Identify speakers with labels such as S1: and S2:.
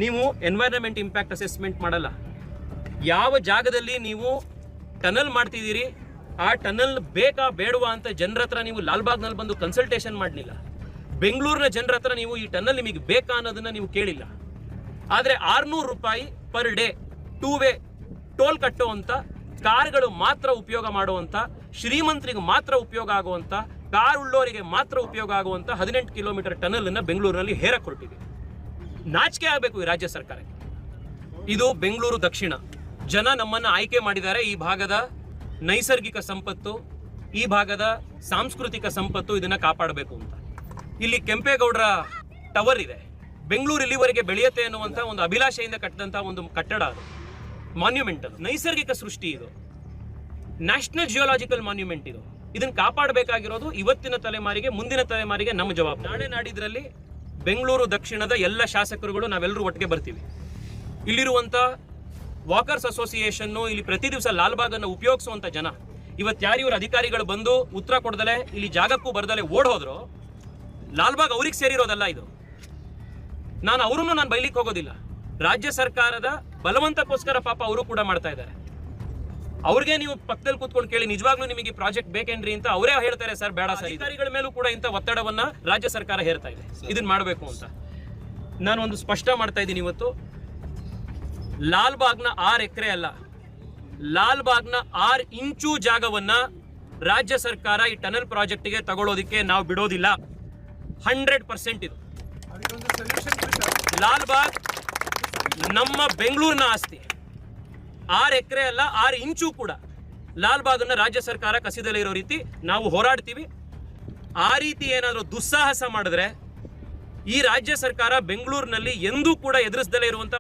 S1: ನೀವು environment impact assessment ಮಾಡಲ್ಲ. ಯಾವ ಜಾಗದಲ್ಲಿ ನೀವು ಟನಲ್ ಮಾಡ್ತಿದ್ದೀರಿ ಆ ಟನಲ್ ಬೇಕಾ ಬೇಡವಾ ಅಂತ ಜನರ ಹತ್ರ ನೀವು ಲಾಲ್ಬಾಗ್ನಲ್ಲಿ ಬಂದು ಕನ್ಸಲ್ಟೇಷನ್ ಮಾಡಲಿಲ್ಲ. ಬೆಂಗಳೂರಿನ ಜನರ ಹತ್ರ ನೀವು ಈ ಟನಲ್ ನಿಮಗೆ ಬೇಕಾ ಅನ್ನೋದನ್ನ ನೀವು ಕೇಳಿಲ್ಲ. ಆದರೆ 600 ರೂಪಾಯಿ ಪರ್ ಡೇ 2 ವೇ ಟೋಲ್ ಕಟ್ಟುವಂಥ ಕಾರ್ಗಳು ಮಾತ್ರ ಉಪಯೋಗ ಮಾಡುವಂಥ, ಶ್ರೀಮಂತರಿಗೆ ಮಾತ್ರ ಉಪಯೋಗ ಆಗುವಂಥ, ಕಾರ್ ಉಳ್ಳೋರಿಗೆ ಮಾತ್ರ ಉಪಯೋಗ ಆಗುವಂಥ 18 ಕಿಲೋಮೀಟರ್ ಟನಲನ್ನು ಬೆಂಗಳೂರಿನಲ್ಲಿ ಹೇರಕ್ಕೆ ಹೊರಟಿದೆ. ನಾಚಿಕೆ ಆಗಬೇಕು ಈ ರಾಜ್ಯ ಸರ್ಕಾರಕ್ಕೆ. ಇದು ಬೆಂಗಳೂರು ದಕ್ಷಿಣ. ಜನ ನಮ್ಮನ್ನು ಆಯ್ಕೆ ಮಾಡಿದ್ದಾರೆ. ಈ ಭಾಗದ ನೈಸರ್ಗಿಕ ಸಂಪತ್ತು, ಈ ಭಾಗದ ಸಾಂಸ್ಕೃತಿಕ ಸಂಪತ್ತು ಇದನ್ನು ಕಾಪಾಡಬೇಕು ಅಂತ. ಇಲ್ಲಿ ಕೆಂಪೇಗೌಡರ ಟವರ್ ಇದೆ. ಬೆಂಗಳೂರು ಇಲ್ಲಿವರೆಗೆ ಬೆಳೆಯುತ್ತೆ ಅನ್ನುವಂಥ ಒಂದು ಅಭಿಲಾಷೆಯಿಂದ ಕಟ್ಟಿದಂಥ ಒಂದು ಕಟ್ಟಡ, ಅದು ಮಾನ್ಯುಮೆಂಟ್, ಅದು ನೈಸರ್ಗಿಕ ಸೃಷ್ಟಿ, ಇದು ನ್ಯಾಷನಲ್ ಜಿಯೋಲಾಜಿಕಲ್ ಮಾನ್ಯುಮೆಂಟ್. ಇದನ್ನು ಕಾಪಾಡಬೇಕಾಗಿರೋದು ಇವತ್ತಿನ ತಲೆಮಾರಿಗೆ, ಮುಂದಿನ ತಲೆಮಾರಿಗೆ ನಮ್ಮ ಜವಾಬ್ದಾರಿ. ನಾಳೆ ನಾಡಿದ್ರಲ್ಲಿ ಬೆಂಗಳೂರು ದಕ್ಷಿಣದ ಎಲ್ಲ ಶಾಸಕರುಗಳು ನಾವೆಲ್ಲರೂ ಒಟ್ಟಿಗೆ ಬರ್ತೀವಿ. ಇಲ್ಲಿರುವಂಥ ವಾಕರ್ಸ್ ಅಸೋಸಿಯೇಷನ್ನು, ಇಲ್ಲಿ ಪ್ರತಿ ದಿವಸ ಲಾಲ್ಬಾಗನ್ನು ಉಪಯೋಗಿಸುವಂಥ ಜನ, ಇವತ್ತು ಯಾರು ಇವರು ಅಧಿಕಾರಿಗಳು ಬಂದು ಉತ್ತರ ಕೊಡದಲೆ ಇಲ್ಲಿ ಜಾಗಕ್ಕೂ ಬರ್ದಲೆ ಓಡ್ ಹೋದ್ರು, ಲಾಲ್ಬಾಗ್ ಅವ್ರಿಗೆ ಸೇರಿರೋದಲ್ಲ ಇದು. ನಾನು ಬೈಲಿಕ್ಕೆ ಹೋಗೋದಿಲ್ಲ. ರಾಜ್ಯ ಸರ್ಕಾರದ ಬಲವಂತಕ್ಕೋಸ್ಕರ ಪಾಪ ಅವರು ಕೂಡ ಮಾಡ್ತಾ ಇದ್ದಾರೆ. ಅವ್ರಿಗೆ ನೀವು ಪಕ್ಕದಲ್ಲಿ ಕೂತ್ಕೊಂಡು ಕೇಳಿ, ನಿಜವಾಗ್ಲೂ ನಿಮಗೆ ಪ್ರಾಜೆಕ್ಟ್ ಬೇಕೇನ್ರಿ ಅಂತ ಅವರೇ ಹೇಳ್ತಾರೆ, ಸರ್ ಬೇಡ ಸರ್. ಅಧಿಕಾರಿಗಳ ಮೇಲೂ ಕೂಡ ಇಂಥ ಒತ್ತಡವನ್ನ ರಾಜ್ಯ ಸರ್ಕಾರ ಹೇರ್ತಾ ಇದೆ, ಇದನ್ನ ಮಾಡಬೇಕು ಅಂತ. ನಾನು ಒಂದು ಸ್ಪಷ್ಟ ಮಾಡ್ತಾ ಇದ್ದೀನಿ ಇವತ್ತು, ಲಾಲ್ಬಾಗ್ನ 6 ಎಕರೆ ಅಲ್ಲ, ಲಾಲ್ಬಾಗ್ನ 6 ಇಂಚು ಜಾಗವನ್ನ ರಾಜ್ಯ ಸರ್ಕಾರ ಈ ಟನಲ್ ಪ್ರಾಜೆಕ್ಟ್ಗೆ ತಗೊಳ್ಳೋದಿಕ್ಕೆ ನಾವು ಬಿಡೋದಿಲ್ಲ. 100% ಇದು. ಲಾಲ್ಬಾಗ್ ನಮ್ಮ ಬೆಂಗಳೂರಿನ ಆಸ್ತಿ. 6 ಎಕರೆ ಅಲ್ಲ, 6 ಇಂಚು ಕೂಡ ಲಾಲ್ಬಾಗನ್ನ ರಾಜ್ಯ ಸರ್ಕಾರ ಕಸಿದಲೇ ಇರೋ ರೀತಿ ನಾವು ಹೋರಾಡ್ತೀವಿ. ಆ ರೀತಿ ಏನಾದರೂ ದುಸ್ಸಾಹಸ ಮಾಡಿದ್ರೆ ಈ ರಾಜ್ಯ ಸರ್ಕಾರ ಬೆಂಗಳೂರಿನಲ್ಲಿ ಎಂದೂ ಕೂಡ ಎದುರಿಸದಲೇ ಇರುವಂತ